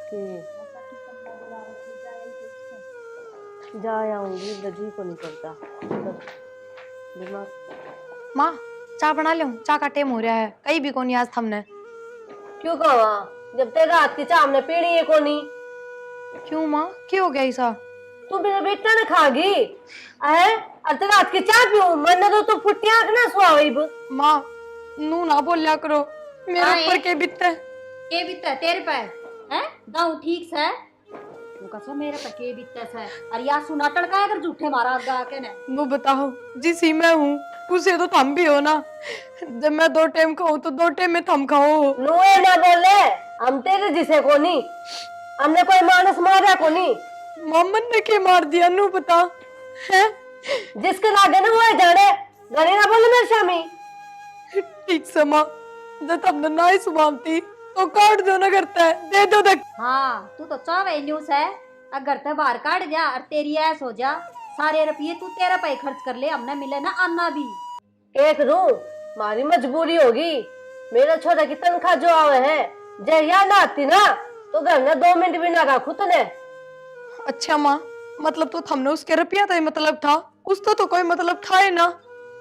कि जा आऊंगी, जी को नहीं करता दिमाग। माँ चाय बना लूं? चाय का टाइम हो रहा है, कहीं भी कोनी आज हमने। क्यों कहा जब तेरे रात की चाय हमने पीनी है कोनी? क्यों माँ, क्या हो गया ऐसा? तू मेरा बेटा न खागी है? अरे रात की चाय पीऊं मन तो तू फुटिया ना सुहाइब। माँ नू ना बोलिया करो, मेरे ऊपर के बीतते। के बीतता है तेरे पे? हैं गाँव ठीक से तू कसो मेरे पे के बीतता है? अरे यार सुना टड़का अगर झूठे मारा गा के ने। नू बताओ, जिसी मैं हूँ उसे तो थम भी हो ना। जब मैं 2 टाइम खाऊं तो 2 टाइम में थम खाओ। नुए ना बोले, हम तेरे जिसे कोनी, हमने कोई मानस मारा कोनी। मोहम्मद ने के मार दिया नू बता है? जिसके लागे ना वो जाने, गने ना बोले मेरे शामी। ठीक से माँ, जब तुमने ना ही सुमानती तो काट दो ना, करता है दे दो तक। हाँ तू तो चावे न्यूज है, अगर ते बाहर काट जा और तेरी ऐस हो जा, सारे रुपये तू तेरा पे खर्च कर ले, हमने मिले ना अन्ना भी। एक रू मारी मजबूरी होगी, मेरा छोरा की तनख्वाह जो आवे है, जय याद आती ना तो घर में 2 मिनट भी ना रखू तने। अच्छा माँ, मतलब तो हमने उसके रुपया था मतलब था, उसका तो कोई मतलब था ही ना।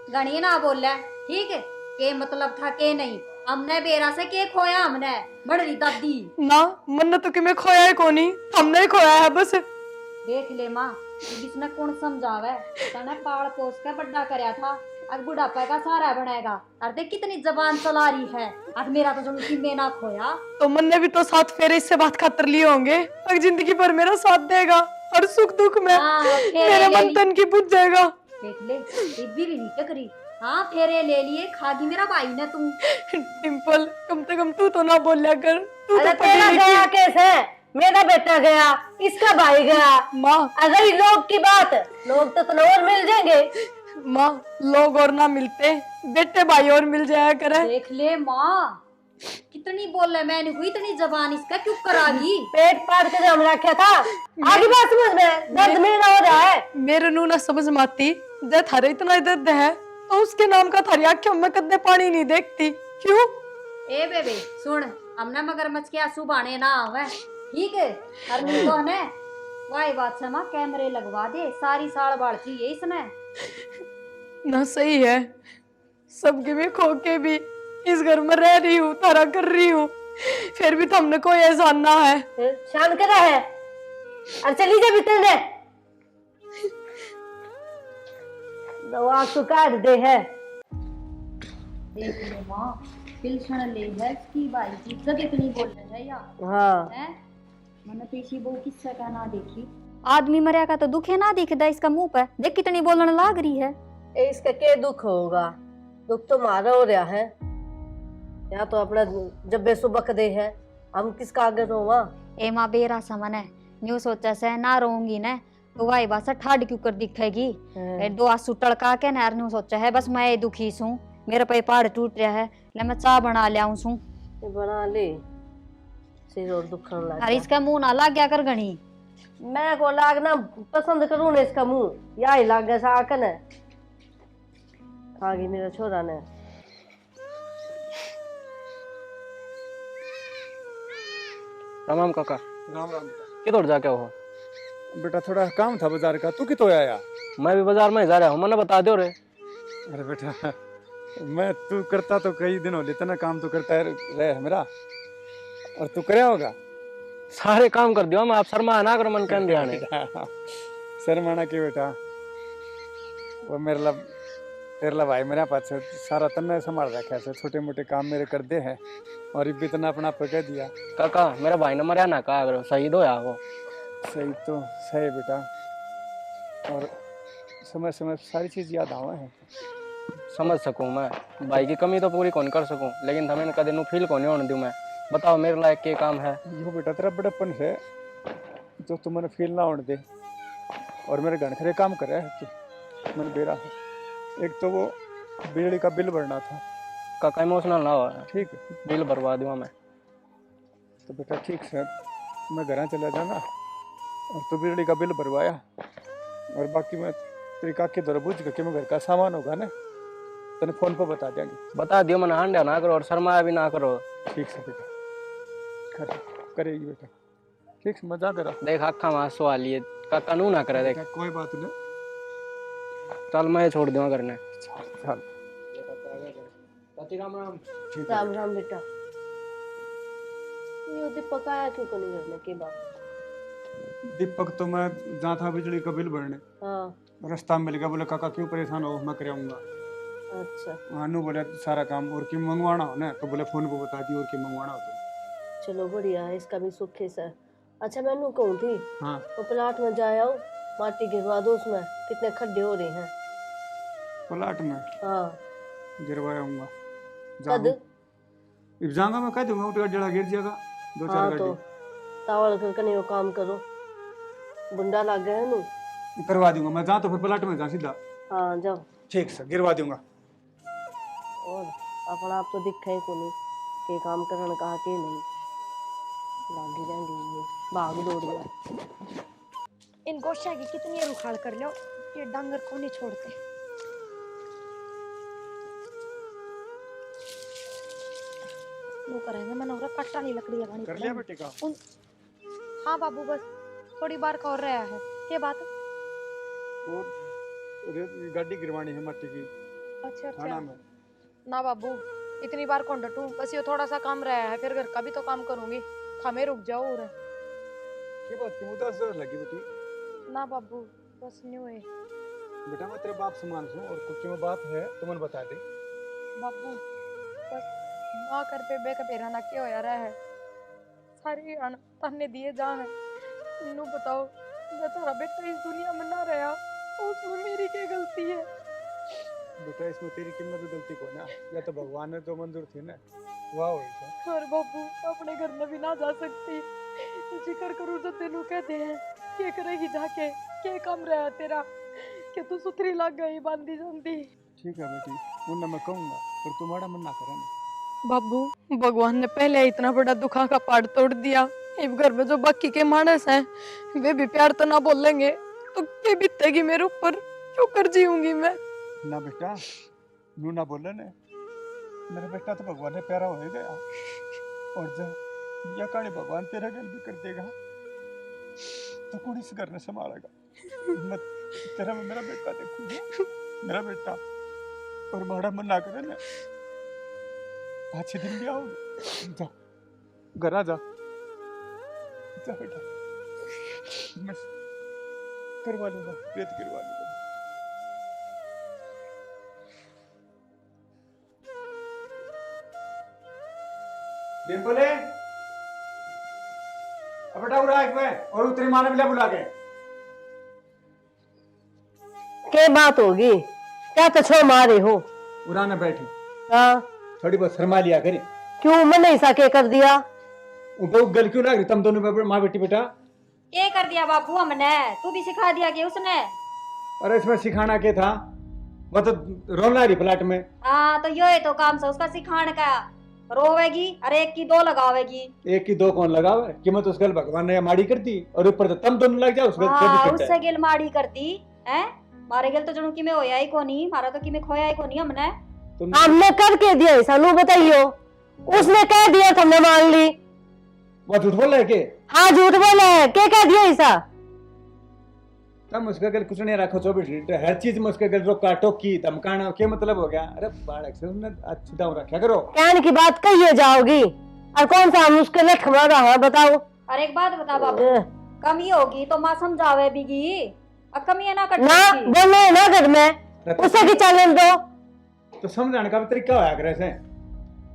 गणी ना बोल रहा ठीक है, के मतलब था के नहीं, हमने बेरा से के खोया, हमने बड़ी दादी ना मन तो कि मैं खोया है कोनी, हमने ही खोया है बस। देख ले माँ, इसने कौन समझावे, तने पाल पोस के बड़ा करया था, अब बुढ़ापे का सहारा बनेगा। अरे देख कितनी जबान चला रही है, अब मेरा तो जरूर की ना खोया। तो मन ने भी तो 7 फेरे इससे बात खातर लिए होंगे, अब जिंदगी भर मेरा साथ देगा, हर सुख दुख में मेरे मन तन की बुझ जाएगा। देख ले भी नहीं टकरी। हाँ फेरे ले लिए, खागी मेरा भाई ने तू। डिम्पल कम से कम तू तो ना बोलिया कर, तू अरे तो तेरा गया कैसे? मेरा बेटा गया, इसका भाई गया। माँ अगर लोग की बात, लोग तो और मिल जाएंगे। माँ लोग और ना मिलते, बेटे भाई और मिल जाया करे। देख ले माँ कितनी बोल रहे, मैंने हुई इतनी जबान इसका क्यों करागी? पेट पाट के जम रखा था, आगे बात समझ में, दर्द में ना हो रहा है। मेरे नू ना समझ में आती, जब थारे इतना दर्द है तो उसके नाम का थारी आंखों में कदे पानी नहीं देखती क्यों? ए बेबे सुन, हमने मगरमच्छ के आंसू बहाने ना आवे, ठीक है? और नहीं तो ने वाई बात से माँ कैमरे लगवा दे, सारी साल बाढ़ चाहिए इसने। ना सही है, सबके भी खो के भी इस घर में रह रही हूँ, तारा कर रही हूँ, फिर भी तुमने कोई एहसान ना है। शान करा है और चली जा भीतर ने, दवा तो काट दे है। देख ले माँ, पिलसन ले है इसकी भाई की इज्जत इतनी बोल रहे है यार। हाँ है मैंने पेशी बहु किस्सा का ना देखी, आदमी मरिया का तो दुखे ना दिखता इसका मुंह पे, देख कितनी बोलने लाग रही है। इसका क्या दुख होगा? दुख तो मारा हो रहा है, या तो अपना जब्बे सुबक दे है, हम किसका आगे रोवा? ए माँ बेरा समन है, न्यू सोचा से ना रोऊंगी ना तो वाई बात से ठाड क्यों कर दिखेगी। दो आंसू टड़का के ना न्यू सोचा है बस मैं दुखी सू, मेरे पे पहाड़ टूट रहा है, ले मैं चाय बना लिया सू। बना ले, सिर और दुखन लग अरे इसका मुंह ना लग गया कर गणी। मैं को लागना पसंद करूं ना इसका मुंह, या ही लाग गया साकन है, खागी मेरा छोरा ने। राम राम काका। राम राम किधर जाके हो? बेटा, थोड़ा काम था बाजार का। तू कितो आया? मैं भी बाजार में ही जा रहा हूँ, मैंने बता दो रे। अरे बेटा, मैं तू करता तो कई दिन हो लेता ना, काम तो करता रहे है मेरा, और तू करे होगा सारे काम कर दियो, मैं आप शर्मा ना करो मन के ध्यान। शर्माना की बेटा, वो मेरे ला तेरे ला भाई मेरे पास सारा तन्ने संभाल रखा है, छोटे मोटे काम मेरे कर दे है, और भी इतना अपना पकड़ दिया। काका मेरा भाई ने मरिया ना कहा करो, शहीद होया वो। सही तो सही बेटा, और समय समय सारी चीज याद आवा है। समझ सकूं मैं, भाई की कमी तो पूरी कौन कर सकूं, लेकिन हमें कदे नु फील कौन होने दूं मैं। बताओ मेरे लायक के काम है? यो बेटा तेरा बड़प्पन है जो तुम मैंने फील ना होने दे, और मेरे घर खरे काम कर रहा है तू, मैंने बेरा है। एक तो वो बिजली का बिल भरना था। काका इमोशनल ना हो, ठीक है, बिल भरवा दूंगा मैं। तो बेटा ठीक है, मैं घर चला जाना, और तो बिजली का बिल भरवाया, और बाकी मैं तेरी काकी दर बुझ के मैं घर का सामान होगा ना तेने फोन पर बता देंगे। बता दियो, मैंने हांडा ना करो और शर्माया भी ना करो। ठीक है बेटा, करे बेटा। ठीक से मजा करा। देख आखा में आंसू आ लिए का कानून ना करे देख। कोई बात नहीं। चल मैं छोड़ दूंगा करने। चल राम राम। ठीक है। राम राम बेटा। ये दीपक आया क्यों को नहीं करने के बाद? दीपक तो मैं जहाँ था बिजली का बिल भरने, हाँ रास्ता में मिल गया, बोले काका क्यों परेशान हो, मैं कराऊंगा। अच्छा अनु बोले सारा काम और की मंगवाना हो ना, तो बोले फोन पे बता दी और की मंगवाना हो तो। चलो बढ़िया है, इसका भी सुख है सर। अच्छा मैंने कहूँ थी हाँ वो प्लाट में जाए आओ, माटी गिरवा दो, उसमें कितने खड्डे हो रहे हैं। प्लाट में हाँ गिरवाऊंगा। कद जाऊंगा मैं, कह दूंगा उठा जड़ा गिर जाएगा 2-4 हाँ तो गाड़ी तावल करके नहीं वो काम करो, गुंडा लग गए हैं नू। करवा दूंगा मैं। जहाँ तो फिर प्लाट में जा सीधा। हाँ जाओ। ठीक से गिरवा दूंगा। और अपना आप तो दिखे ही को नहीं के काम करने कहा के नहीं लागी रहेंगी, भाग दौड़ गया। इन गोशा की कितनी उखाड़ कर लो, ये डांगर को नहीं छोड़ते। वो करेंगे मैं नौरा कट्टा नहीं लकड़ी लगानी कर लिया बेटे का? हाँ बाबू बस थोड़ी बार का और रहा है। ये बात वो गाड़ी गिरवानी है मट्टी की अच्छा थाना अच्छा। में। ना बाबू इतनी बार कौन डटूं, बस ये थोड़ा सा काम रहा है, फिर घर का भी तो काम करूंगी। थामे रुक जाओ। और ये बात की उदास जरूर लगी बेटी। ना बाबू बस नहीं हुए। बेटा मैं तेरे बाप समान हूँ और कुछ में बात है तो मन बता दे। बाबू बस माँ कर पे बे का पेरा ना क्या होया रहा है, सारी ताने दिए जा है। इन्नू बताओ मैं तारा बेटा इस दुनिया में ना रहा, उसमें मेरी क्या गलती है? बेटा इसमें तेरी कीमत भी गलती को ना, या तो भगवान ने जो मंजूर थी ना वाह हुई था। और बाबू अपने घर में भी ना जा सकती, जिक्र करूँ तो तेनू कहते हैं क्या करेगी जाके, क्या काम रहा तेरा कि तू सुथरी लग गई बांधी जाती। ठीक है बेटी, मुन्ना मैं कहूँगा पर तुम्हारा मन ना करे ना। बाबू भगवान ने पहले इतना बड़ा दुखा का पहाड़ तोड़ दिया, इस घर में जो बाकी के मानस हैं वे भी प्यार तो ना बोलेंगे तो क्या बीतेगी मेरे ऊपर, क्यों कर जीऊंगी मैं? ना बेटा नू ना बोले ने, मेरा बेटा तो भगवान ने प्यारा हो गया। और जब यह कहानी भगवान तेरा गल भी कर देगा तो कौन इस घर ने संभालेगा। मैं तेरा में मेरा बेटा देखूंगा, मेरा बेटा। और माड़ा मन ना करे ना, अच्छे दिन भी आओगे। जा घर आ जा, जा बेटा, मैं करवा लूंगा, रेत गिरवा लूंगा। डिम्पल है अब बेटा उड़ा एक में, और उतरी माने मिला बुला के बात होगी क्या तो छो मारे हो? उड़ाने बैठी हाँ थोड़ी बहुत शर्मा लिया करी। क्यों मन नहीं सके कर दिया? वो गल क्यों लग रही तुम दोनों माँ बेटी बेटा? ये कर दिया बाबू हमने, तू भी सिखा दिया कि उसने। अरे इसमें सिखाना क्या था, वो तो रोना रही प्लाट में। हाँ तो ये तो काम से उसका सिखाने का, रोवेगी और एक की दो लगावेगी। एक की दो कौन लगावे, कीमत उस गल भगवान ने माड़ी कर दी और ऊपर तो तुम दोनों लग जाओ उस गल हाँ से भी उससे गिल माड़ी कर दी है, मारे गिल तो जनू की में होया ही कोनी, मारा तो की में खोया ही कोनी हमने। हमने करके दिया सानू बताइयो, उसने कह दिया तुमने मान ली। वो झूठ बोल रहे के? हाँ झूठ बोले है, क्या कह दिया ऐसा? तुम उसका गल कुछ नहीं रखो 24 लीटर, हर चीज में उसका गल रोका टोकी धमकाना क्या मतलब हो गया? अरे बालक से उसने अच्छी दाव रखा करो। कहने की बात कहिए जाओगी और कौन सा हम उसके लठ मारा है बताओ? और एक बात बता बाबू, कमी होगी तो माँ समझावे बीगी, और कमी है ना कर ना बोलो ना घर में उसे की चलन दो। तो समझाने का भी तरीका होया करे से,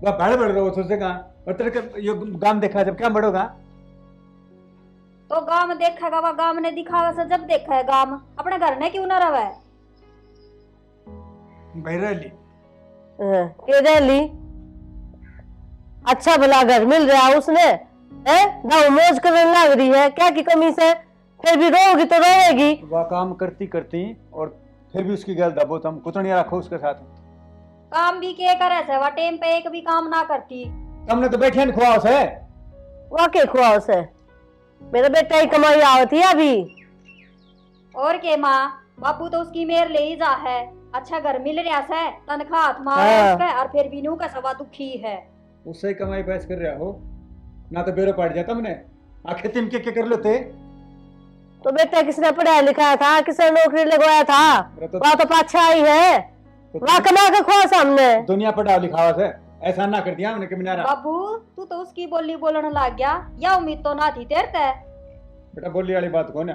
वह बढ़ रहे हो सोचेगा और तेरे का ये गांव देखा जब क्या बढ़ोगा? तो गांव देखेगा, वह गांव ने दिखावा से जब देखा है गांव, अपने घर ने क्यों ना रवे? बहरली के रैली अच्छा भला घर मिल रहा उसने है, दाव मौज करने लग रही है, क्या की कमी से? फिर भी रोगी तो रोएगी। वह काम करती करती और फिर भी उसकी गल दबो, तुम कुतनिया रखो उसके साथ। काम भी के करे से, वह टाइम पे एक भी काम ना करती। तुमने तो बैठे न खुआ उसे। वाकई खुआ उसे, मेरा बेटा ही कमाई आवती है अभी। और के माँ बापू तो उसकी मेर ले ही जा है, अच्छा घर मिल रहा से, तनख्वाह हाथ मार हाँ। उसके, और फिर भी नू का सवा दुखी है। उससे ही कमाई पैस कर रहा हो ना, तो बेरो पड़ जाता हमने। आ खेती में क्या कर लेते? तो बेटा किसने पढ़ाया लिखाया था, किसने नौकरी लगवाया था? मेरा तो वहाँ तो पाछा आई है, वहाँ कमा के खुआ सामने। दुनिया पढ़ा लिखावा से ऐसा ना कर दिया हमने कि मिनारा। बाबू तू तो उसकी बोली बोलने लग गया, या उम्मीद तो ना थी तेरे ते। बेटा बोली वाली बात कौन है,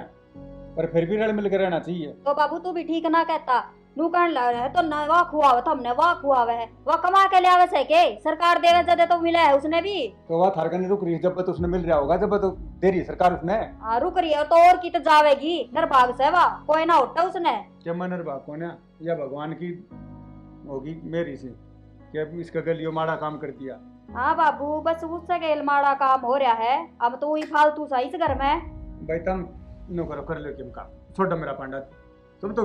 पर फिर भी रल मिल कर रहना चाहिए। तो बाबू तू भी ठीक ना कहता, नू कहने लग रहा है तो ना वाह खुआवे तो हमने वाह खुआवे है, वह कमा के ले आवे से के सरकार देवे जदे तो मिला है उसने भी। तो वह थारका नहीं रुक रही, जब तो उसने मिल रहा होगा, जब तो दे रही सरकार उसने। हाँ रुक रही है तो और की तो जावेगी घर भाग से वाह, कोई ना उठा उसने। क्या मनर बात कौन है, या भगवान की होगी मेरी सी कि अब इसका गलियो माड़ा काम कर दिया। हाँ बाबू बस उससे गेल माड़ा काम हो रहा है, अब तो ही फालतू सा इस घर में। भाई तुम नो करो, कर लो क्यों काम, छोड़ो मेरा पांडा, तुम तो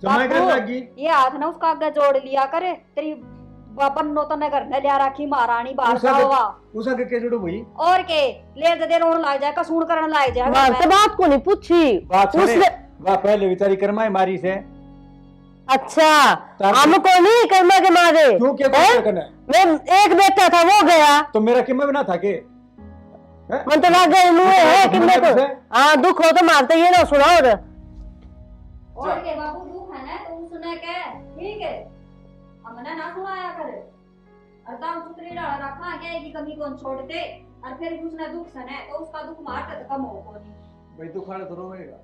जमाई कर लगी। ये हाथ ना उसका आगे जोड़ लिया करे, तेरी बन्नो तो ने घर ने लिया राखी महारानी बाहर जावा। उसा के जोड़ो भाई, और के ले दे रोन लाग जाए, कसून करने लाग जाए। मार तो बात को नहीं पूछी बात सुने, उसने। वाह पहले बेचारी करमाई मारी से। अच्छा हमको नहीं कर्मा के मारे, क्यों क्या हैं? करना? मैं एक बेटा था वो गया, तो मेरा किम्मा बना था के मन तो लग गए मुँह है कि मेरे को। हाँ दुख हो तो मारते ये ना सुना। और के बाबू दुख है ना तो सुने के ठीक है, हमने ना सुनाया करे। अर्थात सुतरी डाल रखा क्या की कमी कौन छोड़ते, और फिर भी उसने दुख सने तो उसका दुख मारते तो कम हो कोनी। भाई दुख आने तो रोएगा,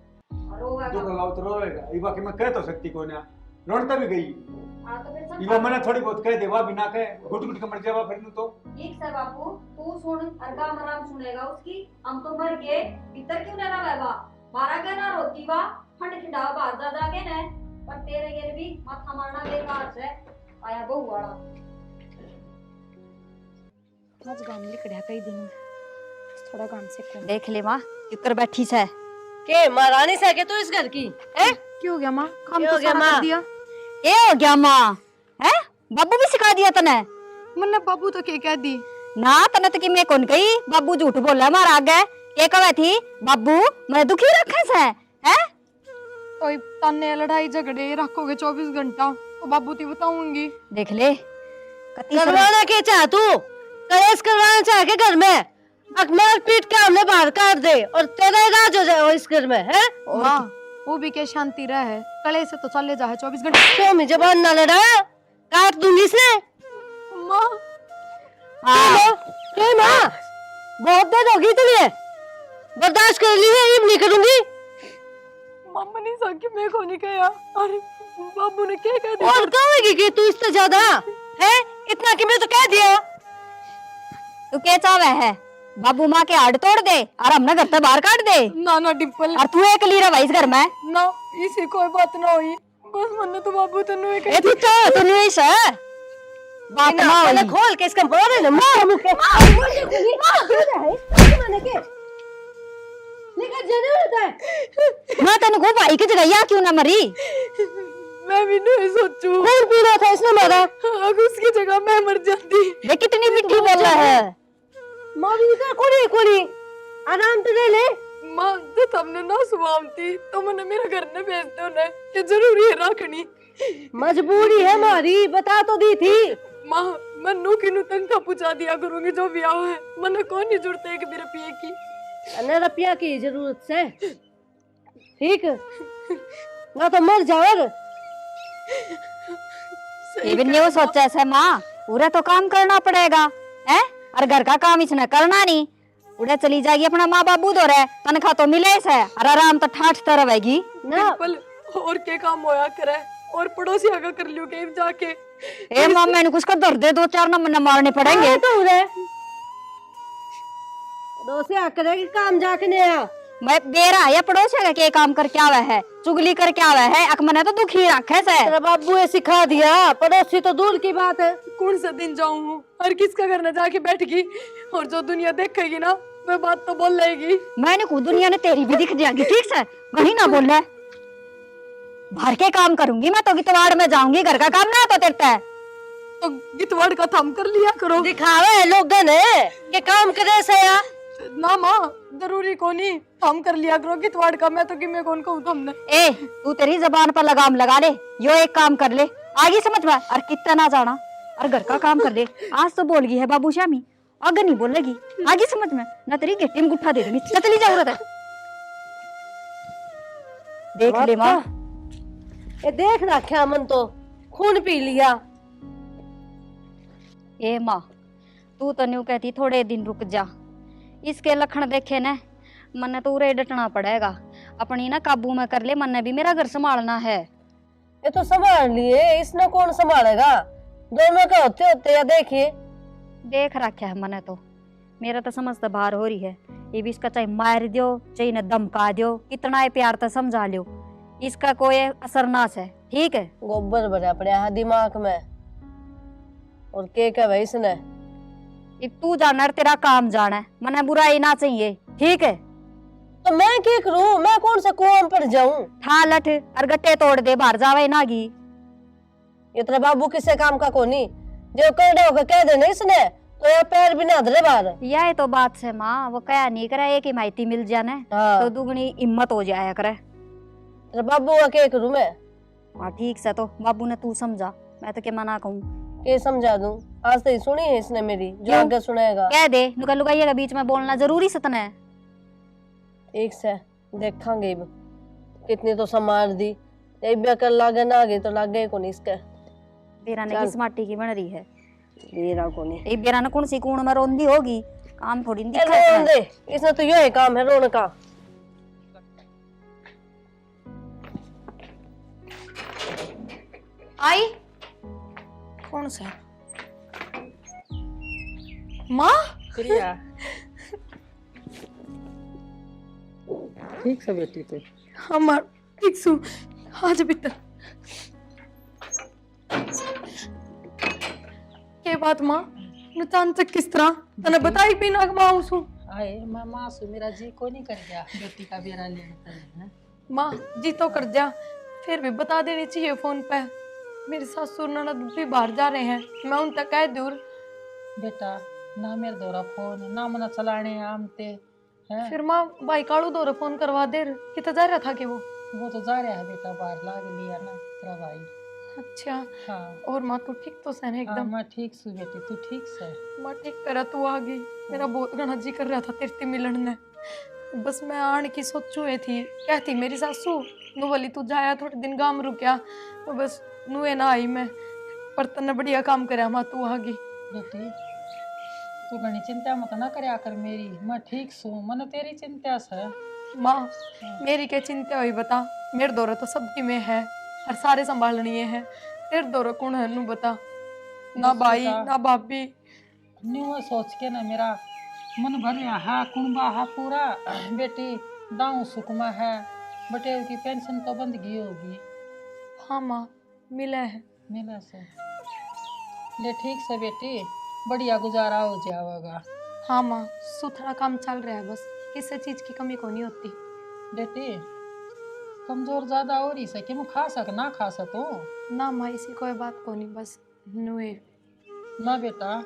और रोवेगा दुख लाओ तो रोएगा। ये बाकी मैं कह तो सकती कोई ना, रोणता भी गई। हाँ तो फिर ये मैंने थोड़ी बहुत कह देवा बिना कहे, घुट घुट के मर जावा फिर नु तो। ठीक से बापू तू सुन, अरगा मराम सुनेगा उसकी। हम तो मर गए, भीतर क्यों ना रहेगा, मारा गया ना रोती वा फंड खिंडावा बाहर जा जाके न, पर तेरे गेल भी माथा मारना बेकार से आया बहु वाला। आज गान लिखड़िया कई दिन थोड़ा गान से कौन देख ले माँ ऊपर बैठी से के महारानी से के तो इस घर की है? क्यों हो गया माँ, काम क्यों तो हो गया सारा माँ? कर दिया। ए हो गया माँ है, बाबू भी सिखा दिया तने मैंने बाबू तो क्या कह दी, ना तने तो कि मैं कौन गई, बाबू झूठ बोला मारा आगे। ये कहे थी बाबू मैं दुखी रखे से है, तो ताने लड़ाई झगड़े रखोगे 24 घंटा तो बाबू ती बताऊंगी। देख ले कती करवाना के चाह तू, कलेश करवाना चाह के घर में, अकमार पीट के हमने बाहर काट दे और तेरा इलाज हो जाए इस घर में है। माँ वो भी क्या शांति रहे, कले से तो चले जाए 24 घंटे। क्यों मैं जबान ना लड़ा, काट दूंगी से। माँ क्यों माँ, बहुत देर होगी तुझे, बर्दाश्त कर ली है, ये नहीं करूंगी। मम्मा नहीं सकी मैं को नहीं कहा, अरे बाबू ने क्या कह दिया। और कहोगी कि तू इससे ज्यादा है, इतना कि मैं तो कह दिया। तू क्या चाहे है, बाबू माँ के हाथ तोड़ दे और हमने घर से बाहर काट दे, ना ना डिम्पल और तू एक लीरा भाई इस घर में ना, इसी कोई बात ना हुई, बस मैंने तो बाबू तेनू एक ए तू तो नहीं से बात ना पहले हुई। खोल के इसका मारे ना, मार मुके लेकिन जरूरत है मैं तेन को भाई की जगह या क्यों ना मरी, मैं भी नहीं सोचू, खून पीना था इसने मारा। अगर उसकी जगह मैं मर जाती। ये कितनी मिठी बोल रहा है। माँ भी इधर कुड़ी कुड़ी आराम तो ले ले। माँ जब हमने ना सुवामती तो मैंने मेरे घर ने भेज दो ना, ये जरूरी है रखनी। मजबूरी है हमारी, बता तो दी थी। माँ मैं नू की नू तंग पूछा दिया करूंगी जो भी आओ है, मैंने कौन नहीं जुड़ते एक भी रुपये की। अन्य रुपया की जरूरत से ठीक ना तो मर जाओगे। ये भी नहीं सोचा से माँ, पूरा तो काम करना पड़ेगा है, और घर का काम इसने करना नहीं, उड़े चली जाएगी अपना माँ बाबू दो रहे, तनख्वाह तो मिले से और आराम तो ठाठ तरह रहेगी ना पल और के काम होया करे, और पड़ोसी आगा कर लियो के जाके। ए माँ मैंने कुछ का दर्द 2-4 नंबर मारने पड़ेंगे। तो उधर दोसे आकर काम जाके ने आ। मैं बेरा या पड़ोसी का के काम कर क्या है, चुगली कर क्या है, अकमने तो दुखी रखे से। तेरा बाबू ने सिखा दिया, पड़ोसी तो दूर की बात है। कौन सा दिन जाऊं और किसका घर न जाके बैठ गई, और जो दुनिया देखेगी ना मैं बात तो बोल लेगी। मैंने खुद दुनिया ने तेरी भी दिख जाएगी ठीक से, वही ना बोल रहा है। बाहर के काम करूंगी मैं तो गितवाड़ में जाऊंगी, घर का काम ना तो तेरता है तो गितवाड़ का थम कर लिया करो। दिखावे है लोग ने के काम करे से या ना माँ जरूरी कोनी थम कर लिया करो गितवाड़ का, मैं तो कि मैं कौन कहूँ तुमने। ए तू तेरी जबान पर लगाम लगा ले, यो एक काम कर ले आगे समझ में, और कितना ना जाना और घर का काम कर ले। आज तो बोल गई है बाबू श्यामी, आगे नहीं बोलेगी, आगे समझ में ना तेरी गिट्टी में गुठा दे दूंगी, चली जा उधर। देख ले माँ, ये देख रखा मन तो खून पी लिया। ए माँ तू तो न्यू कहती थोड़े दिन रुक जा, इसके लक्षण देखे न मन्ने तो उरे डटना पड़ेगा, अपनी ना काबू में कर ले, मन्ने भी मेरा घर संभालना है। ये तो संभाल लिए, इसने कौन संभालेगा? दोनों के होते होते या देखिए। देख रखा है मने तो, मेरा तो समझ तो बाहर हो रही है। ये भी इसका चाहे मार दो चाहे न धमका दो, कितना है प्यार तो समझा लो, इसका कोई असर ना है, ठीक है। गोबर भरा पड़ा है दिमाग में, और के क्या भाई इसने? अब तू जाना है, तेरा काम जाना है, मने बुराई ना चाहिए, ठीक है। तो मैं क्या करूं? मैं कौन सा कुआं पर जाऊं? ठा लठ और गट्टे तोड़ दे, बाहर जावे नागी। ये तेरा बाबू किसे काम का कोनी, जो कर होकर कह देना इसने तो ये पैर भी ना धरे बाहर। यह तो बात है माँ, वो क्या नहीं करे, एक ही माइती मिल जाने हाँ। तो दुगनी हिम्मत हो जाया करे। तेरा बाबू का क्या करूं मैं? हाँ ठीक से, तो बाबू ने तू समझा, मैं तो क्या मना कहूँ, के समझा दूं? आज तो ही सुनी है इसने मेरी, जो क्यों? आगे सुनेगा। कह दे नुका लुगाइया के बीच में बोलना जरूरी सतने है। ठीक से देखांगे अब कितनी तो संभाल दी, एक भी अकल लागे ना आगे तो लागे को नहीं इसके। बेरा ने चल। किस माटी की बन रही है, मेरा को नहीं। एक बेरा ने कौन सी कूण में रोंदी होगी, काम थोड़ी ए, दिखा रोन दे, इसने तो यही काम है रोन का। आई कौन सा माँ? प्रिया ठीक से बेटी तो हमार ठीक सु आज भीतर के बात माँ अचानक किस तरह तने बताई भी ना माँ उसू। आए मैं माँ से मेरा जी को नहीं कर गया बेटी का बेरा लेने है। माँ जी तो कर जा, फिर भी बता देनी चाहिए फोन पे। मेरे ससुर ननद भी बाहर जा रहे हैं, मैं उन तक कह दूर। बेटा ना मेरे दौरा फोन ना मना चलाने आमते है। फिर माँ भाई कालू दौरा फोन करवा दे, कितना जा रहा था कि वो तो जा रहा है बेटा, बाहर लाग लिया ना तेरा भाई। अच्छा। हाँ और माँ तू ठीक तो सहन हाँ, एकदम? मैं ठीक सु बेटी, तू ठीक से? माँ ठीक करा तू आ गई, मेरा बहुत घना जी कर रहा था तेरे से मिलन ने। बस मैं आने की सोचू है थी, कहती मेरी सासू नु वाली तू जाया थोड़े दिन गांव रुकया, तो बस नुए ना आई मैं, पर तन्ने बढ़िया काम करया माँ तू आ गई। बेटी तू घनी चिंता मत ना करया कर मेरी, मैं ठीक सु, मन तेरी चिंता से। माँ मेरी क्या चिंता हुई बता, मेरे दौरा तो सबकी में है, हर सारे संभालनी है, तेरे दौरा कौन है नु बता, ना बस भाई बेटा। ना भाभी। न्यू सोच के ना मेरा मन भर रहा है, कुंबा है पूरा। बेटी दाऊ सुकमा है, बटेर की पेंशन तो बंद की होगी। हाँ माँ मिला है। मिला से ले ठीक से बेटी, बढ़िया गुजारा हो जाएगा। हाँ माँ सुथरा काम चल रहा है, बस किसी चीज की कमी को नहीं होती। बेटी कमजोर ज्यादा हो रही से कि मैं खा सक ना खा सको ना माँ ऐसी कोई बात को नहीं, बस नुए। ना बेटा,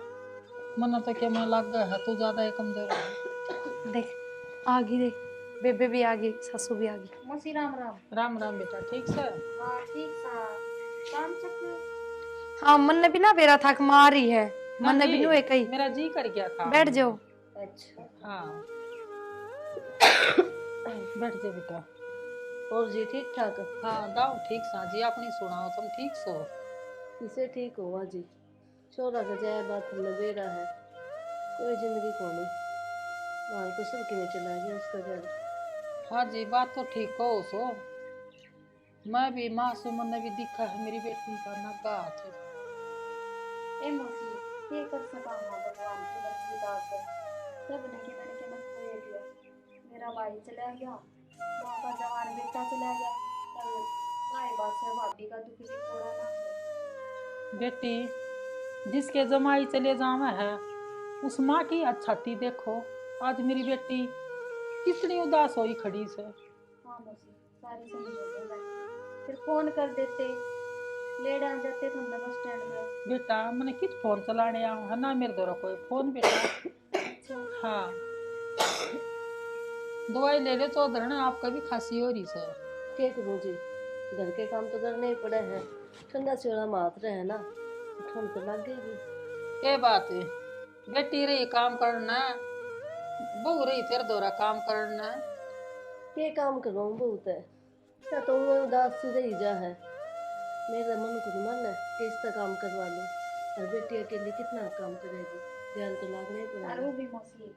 मन तो क्या मैं लग गया है, तू ज्यादा ही कमजोर है। देख आ गई, देख बेबे भी आ गई, सासू भी आ गई। मौसी राम राम। राम राम बेटा, ठीक से? हाँ ठीक सा, काम चक्कर। हाँ मन ने भी ना बेरा थक मार रही है, मन ने भी नहीं, नुए कही। मेरा जी कर गया था। बैठ जाओ। अच्छा हाँ बैठ जा बेटा। और जी ठीक ठाक? हाँ दाऊ ठीक सा जी, अपनी सुनाओ, तुम ठीक सो? इसे ठीक हुआ जी, छोरा का जाए बात हमने बेरा है, कोई जिंदगी को नहीं, वहाँ तो सब किने चला गया उसका घर। हाँ जी बात तो ठीक हो सो, मैं भी माँ से मन ने भी दिखा है मेरी बेटी का नगा हाथ। ए मौसी ये कर सका माँ भगवान की बख्शी दास है, सब ने कि मैंने क्या मत खोए दिया, मेरा भाई चला गया, माँ का जवान बेटा चला गया, कल भाई बात से भाभी का दुख भी थोड़ा ना है। बेटी जिसके जमाई चले जावे है उस माँ की अच्छाती देखो, आज मेरी बेटी कितनी उदास होई खड़ी से। हाँ मौसी सारी समझ मैं, फिर फोन कर देते, ले डाल जाते तुमने बस स्टैंड में। बेटा मैंने किस फोन चलाने आऊँ है ना, मेरे द्वारा कोई फोन बेटा। अच्छा हाँ दवाई ले ले तो धरना, आपका भी खांसी हो रही से। क्या करूँ जी, घर के काम तो करने ही पड़े हैं, ठंडा चोला मात रहे हैं ना, ठंड तो लग गई। ये बात है, बेटी रही काम करना, बहू रही तेरे दोरा काम करना। के काम करूँ बहुत है, क्या तो मैं उदास सी रही जा है, मेरा मन को नहीं मन है कि इसका काम करवा लूँ, और बेटी अकेली कितना काम करेगी, ध्यान तो लागना ही पड़ेगा। अरे भी मौसी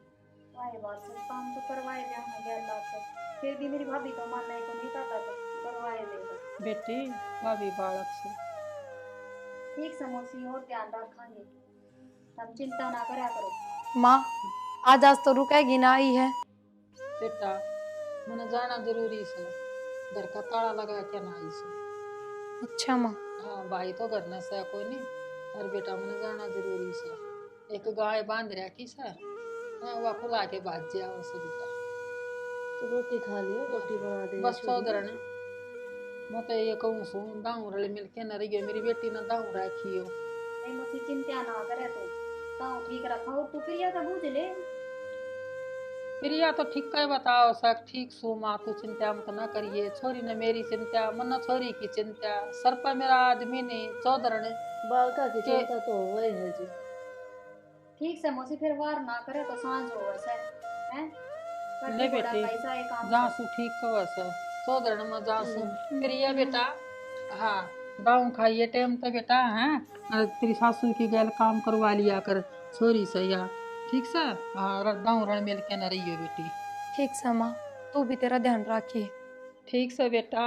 वाए बात से काम तो करवाए दे हम गैर बात से, फिर भी मेरी भाभी का मानना है को नहीं था तो करवाए देगा। बेटी भाभी बालक से ठीक से मौसी और ध्यान रखेंगे, तुम चिंता ना करा करो। माँ आज तो रुकेगी ना आई है। बेटा मैंने जाना जरूरी से, घर का ताला लगा के ना आई से। अच्छा माँ। हाँ भाई तो घर न से कोई नहीं, और बेटा मैंने जाना जरूरी से, एक गाय बांध रखी से, हाँ वह खुला के बाज जा उसे बेटा। तो रोटी खा लियो, रोटी बना दे बस सौदरण मैं तो ये कहूँ सू दाऊ रल मिल के न रही, मेरी बेटी ने दाऊ रखी हो। नहीं मौसी चिंता ना करे तो ठीक रखा हो, तू फिर या तो बूझ ले। प्रिया तो ठीक कह बताओ सक, ठीक सू माँ तू चिंता मत न करिए, छोरी ने मेरी चिंता, मन छोरी की चिंता, सर पर मेरा आदमी नहीं चौधरण। बालका की चिंता तो वही है जी। ठीक से मौसी फिर वार ना करे तो सांझ हो वैसे हैं। ले बेटी जासू ठीक कह से चौधरण में जासू प्रिया बेटा। हाँ दाऊ खाइए टाइम तो बेटा हैं, तेरी सासू की गैल काम करवा लिया कर छोरी से या ठीक से। हाँ दाऊ रण मिल के न रही बेटी। ठीक से माँ, तू भी तेरा ध्यान रखिए। ठीक से बेटा,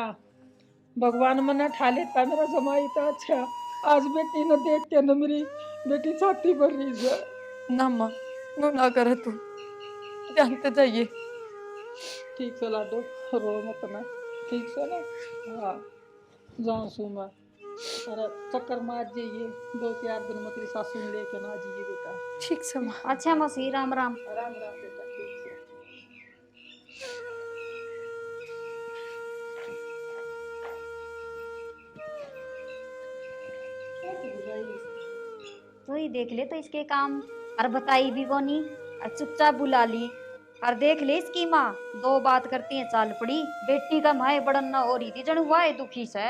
भगवान मन ठा लेता मेरा जमाई तो अच्छा, आज बेटी न देख के न मेरी बेटी छाती भर रही है। ना माँ नो ना करे तू, ध्यान से जाइए। ठीक से लाडो रो मत ना, ठीक से ना। हाँ जाऊँ सू मैं, अरे चक्कर मार जाइए 2-4 दिन में तेरी सासू ने लेके ना जाइए बेटा। ठीक से माँ। अच्छा मौसी राम राम। राम राम बेटा। ठीक से तो ही देख ले तो इसके काम, और बताई भी वो नहीं, और चुपचाप बुला ली, और देख ले इसकी माँ 2 बात करती है चाल पड़ी, बेटी का माए बड़न ना हो रही थी जन हुआ है दुखी से।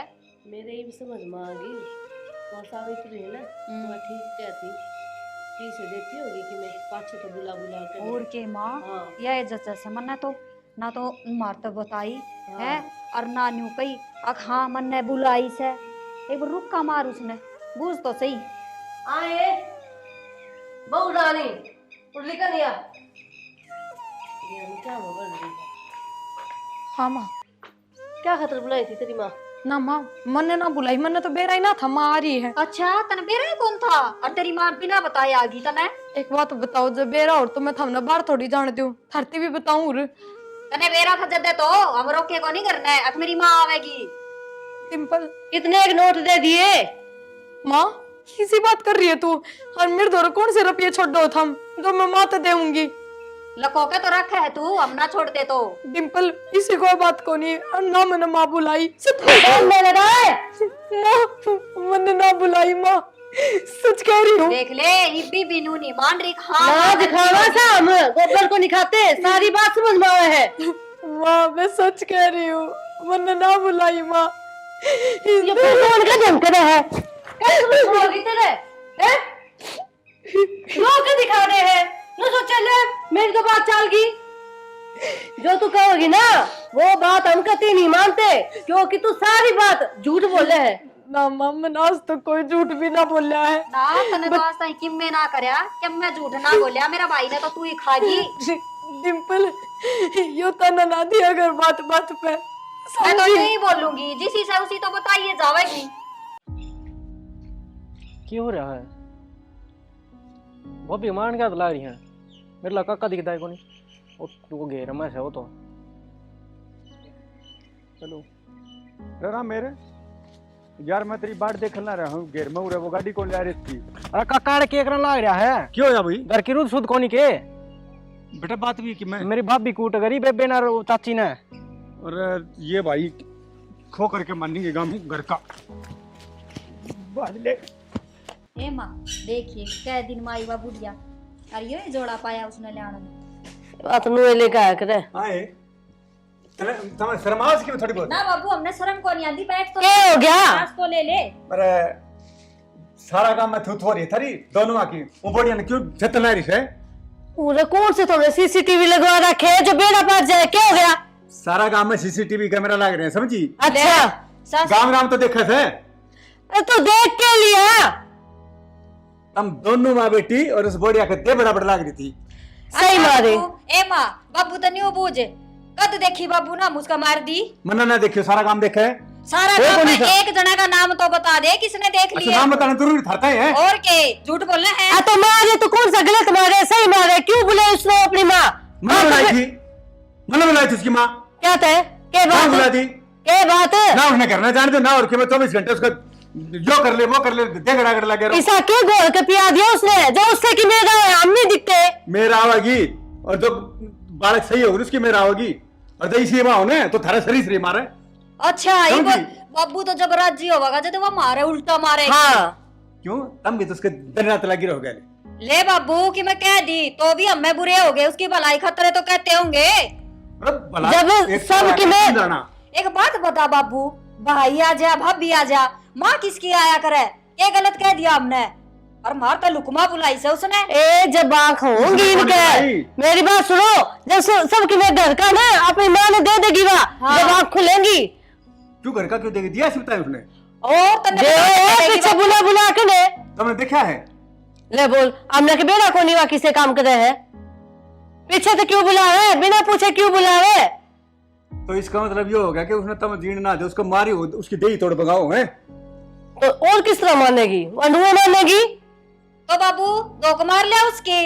मेरे ही समझ में आ गई, वहाँ सावित्री है ना, वहाँ ठीक क्या थी, की से देती होगी कि मैं पाछे तो बुला बुला के। और के माँ हाँ। यह जैसे से मन तो ना तो मार तो बताई हाँ। है, और ना न्यू कही अख हाँ मन ने बुलाई से, एक बार रुक का मार उसने, बूझ तो सही। आए बहु रानी उड़ली का निया क्या हो गया? हाँ माँ। क्या खतर बुलाई थी तेरी माँ? ना माँ मैंने ना बुलाई, मैंने तो बेरा ही ना था, माँ आ रही है। अच्छा तने बेरा कौन था, और तेरी माँ बिना बताए आ गई तने? एक बात बताओ, जब बेरा और तो मैं थमने बाहर थोड़ी जान दूं, थरती भी बताऊं। तने बेरा था जदे तो हम रोके को नहीं करना है, अब मेरी माँ आवेगी। सिंपल। कितने एक नोट दे दिए? माँ किसी बात कर रही है तू, और मेरे दौर कौन से रुपये छोड़ दो थम, जो मैं माँ तो देऊंगी। लको के तो रखा है तू, हम ना छोड़ दे तो। डिम्पल इसी कोई बात को नहीं, और ना मैंने माँ बुलाई। मैंने ना बुलाई माँ, सच कह रही हूँ। देख ले इब्बी बिनू नहीं मान रही। हाँ ना दिखावा सा, हम गोबर को नहीं खाते, सारी बात समझ में आवे है। माँ मैं सच कह रही हूँ, मैंने ना बुलाई माँ। ये कौन का धमकना है? कैसे बोलोगी तेरे? हैं? लोग के दिखा रहे हैं, न सोचा ले मेरी तो बात चल गई। जो तू कहोगी ना वो बात हम कभी नहीं मानते, क्योंकि तू सारी बात झूठ बोले है। ना माँ मैंने आज तक कोई झूठ भी ना बोला है। ना तने तो आज तक किम्मे ना करया, कि मैं झूठ ना बोलिया, मेरा भाई ने तो तू ही खागी। डिम्पल यो तना ना दिया अगर बात बात पे। मैं तो नहीं बोलूंगी, जिसी से उसी तो बताइए जावेगी। क्यों हो रहा है? वो बीमार क्या ला रही है? मेरे लड़का का दिखता है को नहीं, वो तू घेर में है वो तो। चलो रा मेरे यार, मैं तेरी बाट देखना रहा हूँ, घेर में उड़े वो गाड़ी कौन ले रही थी? अरे काका ने केक रहा रहा है। क्यों या भाई? घर की रूद सुध कोनी के बेटा बात भी कि मैं मेरी भाभी कूट गरी बेबे ना चाची ने। और ये भाई खो करके मानेंगे घर का ले। ए माँ देखिए कै दिन माई बा बुढ़िया, अरे ये जोड़ा पाया उसने लाने में। बात नु लेके आया करे। आए तने शर्मास की थोड़ी बहुत ना बाबू हमने शर्म को नहीं आंदी, बैठ तो क्या हो गया? सांस तो ले ले। अरे सारा काम मैं थू थोड़ी थारी दोनों की वो बढ़िया ने क्यों जतना रही है पूरे कौन से थोड़े सीसीटीवी लगवा रखे है जो बेड़ा पार जाए, क्या हो गया? सारा गांव में सीसीटीवी कैमरा लग रहे हैं, समझी? अच्छा गांव राम तो देखा थे तो देख के लिया। हम दोनों माँ बेटी और उस बढ़िया के दे बड़ा बड़ा लग रही थी। सही मारे। ए माँ बाबू तो नहीं बूझ कद देखी बाबू ना मुझका मार दी। मना ना देखियो, सारा काम देखा है। सारा देखो काम नहीं में था। एक जना का नाम तो बता दे किसने देख अच्छा लिया। नाम बताना जरूरी था है और के झूठ बोलना है। तो मारे तो कौन सा गलत मारे, सही मारे, क्यों बुलाए उसने अपनी माँ? मना बुलाई थी, मना बुलाई थी उसकी माँ। क्या थे? क्या कहाँ बुलाई बात? थी? क्या बात? ना उसने करना जाने दो ना, और कि मैं 24 घंटे उसका जो कर ले वो कर ले दे गड़ा गड़ा लगे रहो। ऐसा क्यों गोल के पिया दिया उसने जो उससे कि मेरा हम नहीं दिखते? मेरा आवागी और जो बालक सही होगी उसकी मेरा होगी, और जो इसी माँ होने तो थारा शरीर से मारे। अच्छा ये समझी? बाबू तो जब राजी होगा जब वो मारे उल्टा मारे। हाँ क्यों तुम भी तो उसके दिन रात लगी रहोगे। ले बाबू कि मैं कह दी तो भी हमें बुरे हो गए, उसकी भलाई खतरे तो कहते होंगे। जब सब की मैं एक बात बता बाबू, भाई आ जा भाभी आ जा, माँ किसकी आया करे? ये गलत कह दिया हमने और मार तो लुकमा बुलाई से उसने। ए जब आँख होंगी इनके, मेरी बात सुनो, जब सबकी मैं घर का ना अपनी माँ ने दे देगी वहाँ। हाँ। जब आँख खुलेंगी क्यों घर का क्यों देगी दिया सिलता है उसने? और पीछे बुला बुला के ने तुमने देखा है? ले बोल हमने के बेड़ा को नहीं किसे काम करे है, पीछे तो क्यों बुलावे, बिना पूछे क्यों बुलावे? तो इसका मतलब ये हो गया कि उसने तुम जीण ना दे उसको मारी हो, उसकी देही तोड़ भगाओ है। तो और किस तरह मानेगी? अंडुआ मानेगी? तो बाबू धोख मार लिया उसकी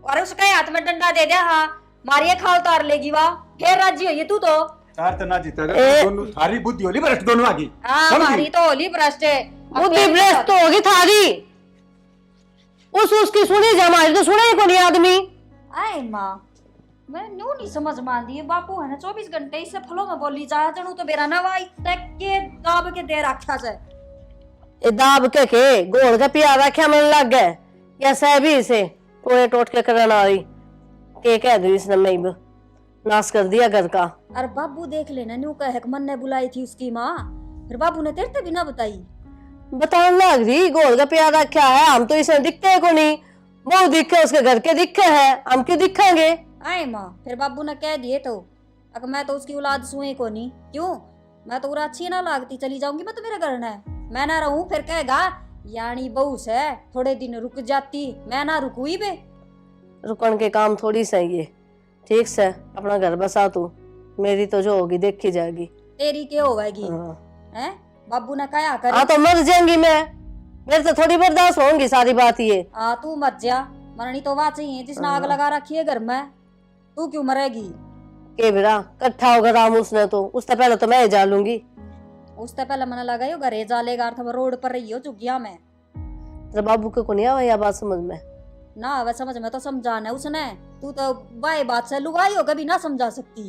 और उसके हाथ में डंडा दे दिया। हाँ मारिए खा उतार लेगी वह, फिर राजी होगी तू तो। तार तो ना जीता दोनों, थारी बुद्धि होली भ्रष्ट दोनों की। हाँ हमारी तो होली भ्रष्ट है। बुद्धि भ्रष्ट तो होगी थारी, उसकी सुनी जा, हमारी तो सुने ही कोई आदमी। आए माँ मैं न्यू नहीं समझ मान दी बापू है ना 24 घंटे इससे फलों में बोली जा जनू तो बेरा ना वाई तक के दाब के दे रखा से। ए दाब के गोल के पिया रखा मन लग गए या सहबी से टोए टोट के करना आई के कह दी इसने मैं नाश कर दिया घर का। अरे बाबू देख लेना न्यू कह मन ने बुलाई थी उसकी माँ, फिर बाबू ने तेरे भी ना बताई। बताने लग रही गोल का पिया रखा है, हम तो इसमें दिखते को नहीं, वो दिखे उसके घर के दिखे है, हम क्यों दिखेंगे? आए माँ फिर बाबू ने कह दिए तो अगर मैं तो उसकी औलाद सुई को नहीं, क्यों मैं तो उरा अच्छी ना लागती चली जाऊंगी मैं तो मेरे घर है, मैं ना रहूं फिर कहेगा यानी बहू से थोड़े दिन रुक जाती, मैं ना रुकूई बे। रुकन के काम थोड़ी सही है, ठीक से अपना घर बसा तू, मेरी तो जो होगी देखी जाएगी। तेरी क्या होगी? हैं बाबू ने कहा कर। हाँ तो मर जाएंगी मैं, मेरे से थोड़ी बर्दाश्त होंगी सारी बात ये। हाँ तू मर जा, मरनी तो बात चाहिए जिसने आग लगा रखी है घर में, तू क्यों मरेगी? के बिरा कट्ठा होगा राम उसने तो, उससे पहले तो मैं जा लूंगी। उससे पहले मैंने लगायो घरे जालेगा अर्थ रोड पर रही हो चुकिया मैं। तेरे बाबू को नहीं आवा यह बात समझ में? ना वह समझ में तो समझाना है उसने, तू तो बाई बात से लुगाई हो कभी ना समझा सकती।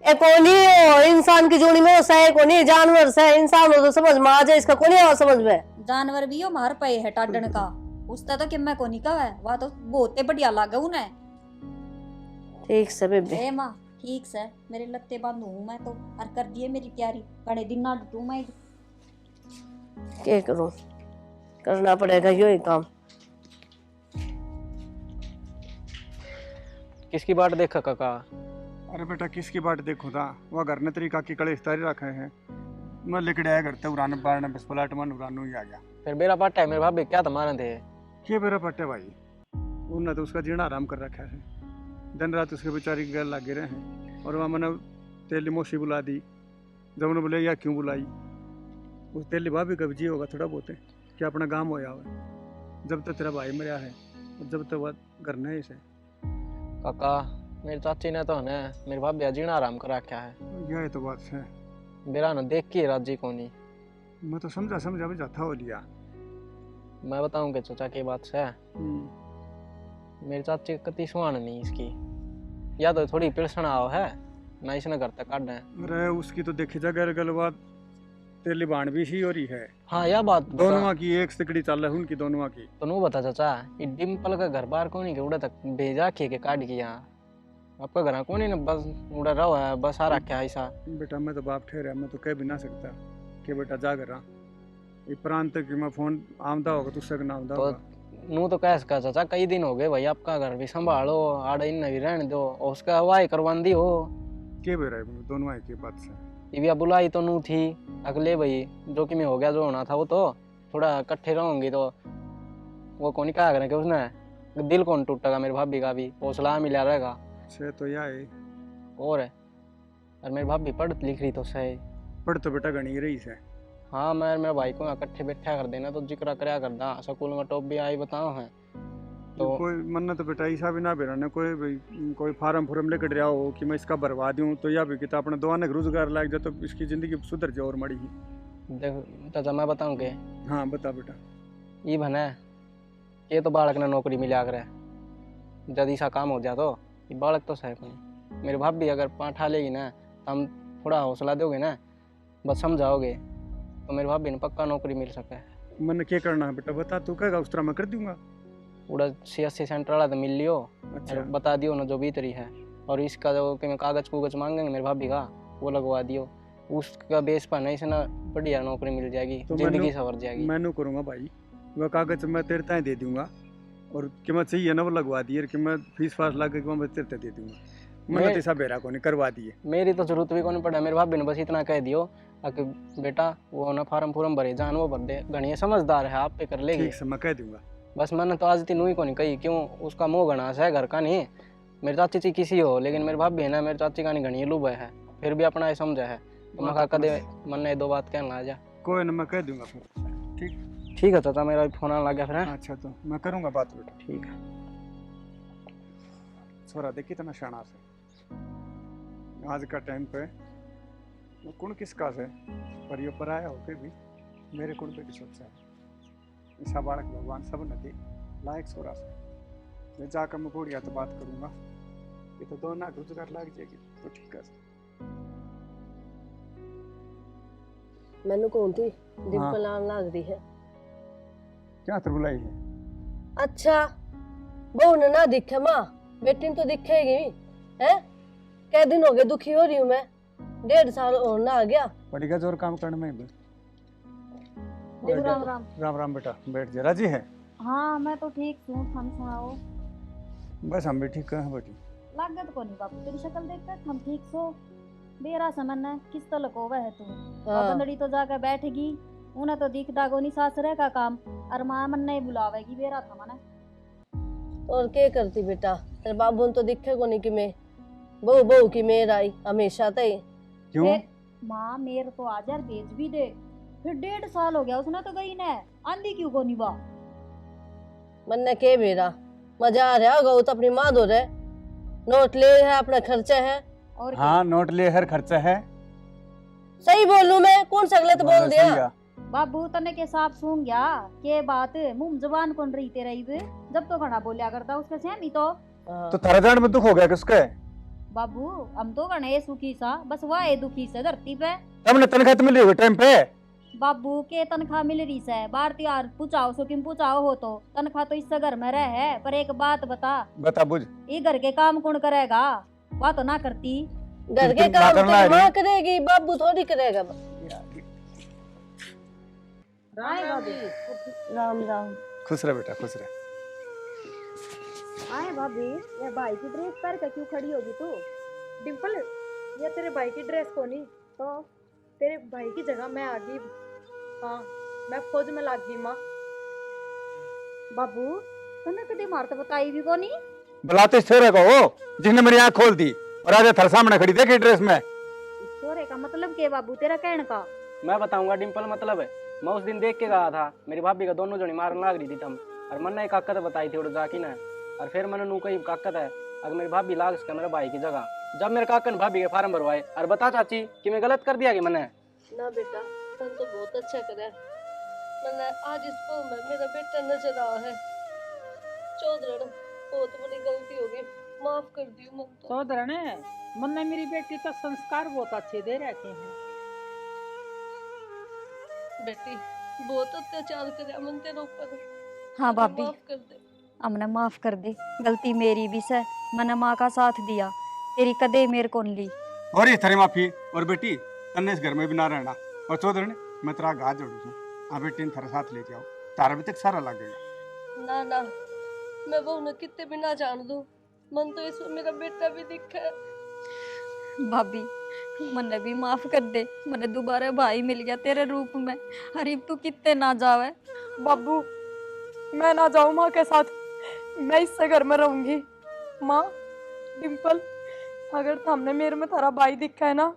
ए कोनी इंसान की जोड़ी में सही कोनी, जानवर से इंसान हो तो समझ में आ जाए, इसका कोनी आवा समझ में। जानवर भी हो मार पे है टाडन का, उससे तो कि मैं कोनी का है वह तो बहुत बढ़िया लागे उन्हें। ठीक से बेबे। ए माँ ठीक से मेरे लत्ते बांधू हूँ मैं तो, और कर दिए मेरी तैयारी, बड़े दिन ना डटू मैं। क्या करूं, करना पड़ेगा यो ही काम। किसकी बाट देखा काका? अरे बेटा किसकी बाट देखो था, वह घर ने तेरी काकी कड़े इस्तारी रखे हैं, मैं लेकर आया घर ते उड़ाने बारने बस पलाट मन उड़ानू ही आ गया। फिर मेरा पाटा है, मेरे भाभी क्या तुम्हारे थे? ये मेरा पट्टे भाई उन्होंने तो उसका जीना आराम कर रखा है, दिन रात उसके बेचारी गैर लगे रहे हैं, और वहाँ मैंने तेली मोशी बुला दी, जब उन्होंने बोले या क्यों बुलाई, उस तेली भाभी का भी जी होगा थोड़ा बहुत है कि अपना गाँव होया हुआ है, जब तक तेरा भाई मरा है और जब तक वह घर नहीं से। काका मेरी चाची ने तो ने मेरे भाभी जीना आराम कर रखा है, यह तो बात है, मेरा न देख के राजी को नहीं। मैं तो समझा समझा भी जाता हो लिया। मैं बताऊंगा चाचा की बात से, मेरी चाची कति सुहान नहीं इसकी, या तो थोड़ी पिलसण आओ है ना इसने घर तक काट है। अरे उसकी तो देखी जा गल बात तेली बाण भी सी हो रही है। हाँ यह बात दोनों की एक सिकड़ी चल है उनकी दोनों की। तो नू बता चाचा, ये डिम्पल का घर बार कौन उड़ा तक भेजा के काट किया, आपका घर कौन ही बस उड़ा रहा है, बस आ रखा है ऐसा। बेटा मैं तो बाप ठहरा, मैं तो कह भी ना सकता कि बेटा जा कर रहा, ये प्रांत की मैं फोन आमदा होगा तुझसे ना आमदा तो होगा। नू तो कैसे का चाचा, कई दिन हो गए भाई, आपका घर भी संभालो, आड़े इन भी रहने दो, और उसका हवाई करवान दी हो। के बेरा दोनों आए के बात से इविया बुलाई तो नू थी अगले भाई, जो कि मैं हो गया जो होना था वो, तो थोड़ा इकट्ठे रहूंगी तो वो कौन क्या करें कि उसने दिल कौन टूटेगा, मेरी भाभी का भी हौसला मिला रहेगा। से तो या है और है, और मेरी भाभी पढ़ लिख रही तो सही। पढ़ तो बेटा गणी रही से। हाँ, मैं मेरे भाई को इकट्ठे बैठा कर देना तो जिक्र करया करदा, स्कूल में टॉप भी आई बताओ है तो कोई मन तो बेटा ऐसा भी ना बेरा ने कोई फार्म फुरम लेकर रहा हो कि मैं इसका भरवा दूं तो या भी कि अपने दोनों रोजगार लाग जाए तो इसकी जिंदगी सुधर जाए और मड़ी ही। देख चाचा मैं बताऊं के हाँ बता बेटा। ये भने ये तो बालक ने नौकरी मिला करे, जल्दी सा काम हो जाए तो ये बालक तो सही नहीं। मेरी भाभी अगर पाठा लेगी ना तो हम थोड़ा हौसला दोगे ना, बस समझाओगे तो मेरी भाभी ने पक्का नौकरी मिल सके। मन क्या करना है बेटा बता, तू कहेगा उस तरह मैं कर दूंगा। पूरा CSC सेंटर वाला तो मिल लियो, अच्छा और बता दियो ना जो भी तरी है, और इसका जो कि मैं कागज कुगज मांगेंगे मेरी भाभी का वो लगवा दियो, उसका बेस पर नहीं से ना बढ़िया नौकरी मिल जाएगी, तो जिंदगी सवर जाएगी। मैं करूँगा भाई, वह कागज मैं तेरे ताए दे दूंगा, और कि मैं चाहिए ना वो लगवा दिए कि मैं फीस फास ला के मैं तेरे ताए दे दूंगा। मैंने तो ऐसा बेरा को नहीं करवा दिए। मेरी तो जरूरत भी नहीं पड़ा, मेरे भाभी ने बस इतना कह दियो कि बेटा वो ना फार्म फूरम भरे जान वो भर दे, घनी समझदार है आप पे कर लेगी। ठीक से मैं कह दूंगा। बस मैंने तो आज तीन ही को नहीं कही, क्यों उसका मोह घना सा है घर का नहीं, मेरी चाची ची किसी हो, लेकिन मेरी भाभी है ना मेरी चाची का नहीं घनी लुभ है, फिर भी अपना ही समझा है तो मैं कहा कदे मन ने दो बात कहना आ जा। कोई ना मैं कह दूंगा फिर। ठीक ठीक है चाचा, मेरा फोन आने लग गया फिर। अच्छा तो मैं करूंगा बात बेटा। ठीक है। छोरा देख कितना शाना से आज का टाइम पे कुण किसका से पर ये पराया होके भी मेरे कुण पे भी सोचा है। ऐसा बालक भगवान सब न दे लायक छोरा से, मैं जाकर मैं घोड़िया तो बात करूंगा, ये तो दोनों रोजगार लग जाएगी तो ठीक है। मैंने कौन थी डिंपल आने लग रही है। क्या तो बुलाई है? अच्छा बहू ने ना दिखे माँ, बेटी ने तो दिखेगी है। कै दिन हो गए दुखी हो रही हूँ मैं, 1.5 साल होना आ गया। बड़ी का जोर काम करने में देखो राम राम। राम राम बेटा, बैठ जा। राजी है? हाँ मैं तो ठीक हूँ, हम सुनाओ। बस हम भी ठीक हैं बेटी। लागत को नहीं बापू, तेरी शक्ल देखकर हम ठीक सो। बेरा समन है किस तो लकोवा है तू। बंदड़ी तो जाकर बैठेगी, उन्हें तो दिख दागो नहीं सासरे का काम, और माँ मन नहीं बुलावेगी बेरा था मने। और क्या करती बेटा, तेरे बाबू ने तो दिखे को नहीं कि मैं बहू बहू की मेर आई हमेशा तय। क्यों? माँ मेरे तो आजार भेज भी दे, फिर 1.5 साल हो गया उसने तो गई ने, आंधी क्यों को नहीं बा। मन ने के बेरा मजा आ रहा होगा, तो अपनी माँ दो रहे, नोट ले है अपना खर्चा है। और हाँ नोट ले हर खर्चा है। सही बोलूं मैं, कौन सा गलत बोल दिया? बाबू तने के साथ सुन गया के बात मुंह जबान कौन रही तेरा इब, जब तो घना बोलिया करता उसके सहमी तो थारा जान में दुख हो गया किसके? बाबू हम तो गणे सुखी सा, बस वाह दुखी से धरती पे। हमने तनख्वाह तो मिली होगी टाइम पे? बाबू के तनख्वाह मिल रही है, भारतीय यार पूछाओ सो किम पूछाओ हो तो तनख्वाह तो इससे घर में रह है। पर एक बात बता बुझ, ये घर के काम कौन करेगा? वह तो ना करती। घर के काम तो माँ करेगी, बाबू थोड़ी करेगा। राम राम। खुश रह बेटा, खुश रह। आए भाभी, ये भाई की ड्रेस पर के क्यों खड़ी होगी तू? डिंपल ये तेरे भाई की ड्रेस को नहीं, तो तेरे भाई की जगह मैं आ गई। हाँ मैं फौज में लग गई माँ। बाबू तने कभी मारते बताई भी को नहीं? बुलाते छोरे को हो जिसने मेरी आँख खोल दी और आज थारे सामने खड़ी देखी ड्रेस में। छोरे का मतलब के बाबू तेरा कहने का? मैं बताऊंगा डिंपल मतलब है, मैं उस दिन देख के गया था मेरी भाभी का दोनों जनी मारने लग रही थी तम, और मन ने एक काकत बताई थी उड़ जाकी ने, और फिर मैंने नू कही काकत है अगर मेरी भाभी लाग सके मेरे भाई की जगह। जब मेरे काका ने भाभी के फार्म भरवाए, और बता चाची कि मैं गलत कर दिया कि मैंने? ना बेटा तन तो बहुत अच्छा करे, मैंने आज इस पल में मेरा बेटा नजर आ है। चौधरी बहुत बड़ी गलती हो गई, माफ कर दियो मन तो। सोदर ने मन ने मेरी बेटी का संस्कार बहुत अच्छे दे रखे हैं। बेटी बहुत अत्याचार करे मन तेरे ऊपर। हाँ भाभी माफ कर दे। हमने माफ कर दे, गलती मेरी भी से, मैंने माँ का साथ दिया, तेरी कदे मेरे को ली। और ये थारी माफी। और बेटी तन्ने इस घर में भी ना रहना। और चौधरी ने मैं तेरा हाथ जोड़ू छू, हाँ बेटी इन थारा साथ लेके आओ, तारा भी तक सारा लगेगा। ना ना, मैं बहू ने कितने भी ना जान दूं, मन तो इसमें मेरा बेटा भी दिखा है। भाभी मने भी माफ कर दे, मने दोबारा भाई मिल गया तेरे रूप में। अरे तू कितने ना जावे। बाबू मैं ना जाऊं माँ के साथ, मैं इससे घर में रहूंगी। माँ डिम्पल, अगर तुमने मेरे में थारा भाई दिखा है ना,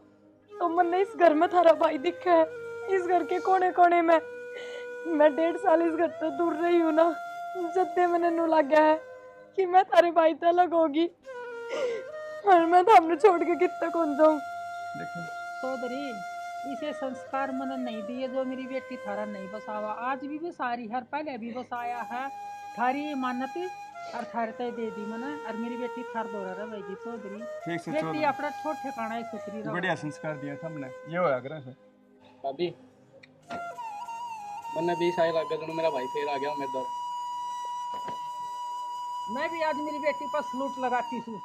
तो मैंने इस घर में थारा भाई दिखा है। इस घर के कोने कोने में मैं 1.5 साल इस घर से दूर रही हूँ ना, जब से मैंने नू लग गया है कि मैं थारे भाई से अलग होगी, और मैं थामने छोड़ के कितना कौन जाऊं। चौधरी इसे संस्कार मन नहीं दिए जो मेरी बेटी थारा नहीं बसावा। आज भी बसारी है, पहले भी बसाया है। थारी मानत और थारे तय दे दी मन, और मेरी बेटी थार दौरा रहेगी। चौधरी ठीक से बेटी चौधरी, अपना छोट ठिकाना है सुथरी रहो। बढ़िया संस्कार दिया था हमने, ये होया करे से। भाभी मैंने 20 आए लग गए, मेरा भाई फिर आ गया मेरे दर। मैं भी आज मेरी बेटी पर सलूट लगाती हूँ।